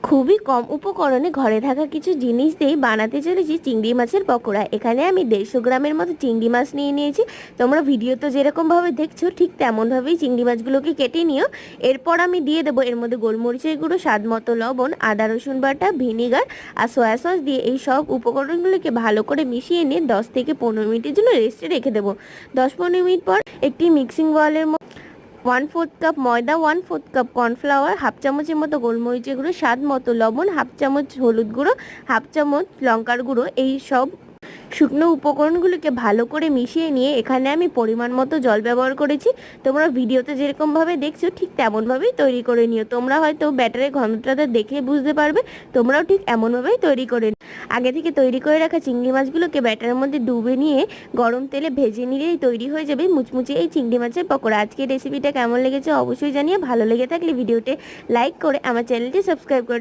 খুবই কম উপকরণে ঘরে থাকা কিছু জিনিস দিয়েই বানাতে চলেছি চিংড়ি মাছের পকোড়া। এখানে আমি 150 গ্রামের মতো চিংড়ি মাছ নিয়ে নিয়েছি। তোমরা ভিডিও তো যেরকমভাবে দেখছো ঠিক তেমনভাবেই চিংড়ি মাছগুলোকে কেটে নিও। এরপর আমি দিয়ে দেবো এর মধ্যে গোলমরিচের গুঁড়ো, স্বাদ মতো লবণ, আদা রসুন বাটা, ভিনিগার আর সয়া সস দিয়ে এই সব উপকরণগুলোকে ভালো করে মিশিয়ে নিয়ে 10 থেকে 15 মিনিটের জন্য রেস্টে রেখে দেবো। 10-15 মিনিট পর একটি মিক্সিং বলের 1/4 কাপ ময়দা, 1/4 কাপ কর্নফ্লাওয়ার, হাফ চামচের মতো গোলমরিচের গুঁড়ো, স্বাদ মতো লবণ, হাফ চামচ হলুদ গুঁড়ো, হাফ চামচ লঙ্কার গুঁড়ো, এই সব শুকনো উপকরণগুলোকে ভালো করে মিশিয়ে নিয়ে এখানে আমি পরিমাণ মতো জল ব্যবহার করেছি। তোমরা ভিডিওতে যেরকমভাবে দেখছো ঠিক তেমনভাবেই তৈরি করে নিও। তোমরা হয়তো ব্যাটারের ঘনত্বটা দেখে বুঝতে পারবে, তোমরাও ঠিক এমনভাবেই তৈরি করে নিও। আগে থেকে তৈরি করে রাখা চিংড়ি মাছগুলোকে ব্যাটারের মধ্যে ডুবে নিয়ে গরম তেলে ভেজে নিলেই তৈরি হয়ে যাবে মুচমুচে এই চিংড়ি মাছের পকোড়া। আজকের রেসিপিটা কেমন লেগেছে অবশ্যই জানিয়ে, ভালো লেগে থাকলে ভিডিওতে লাইক করে আমার চ্যানেলটি সাবস্ক্রাইব করে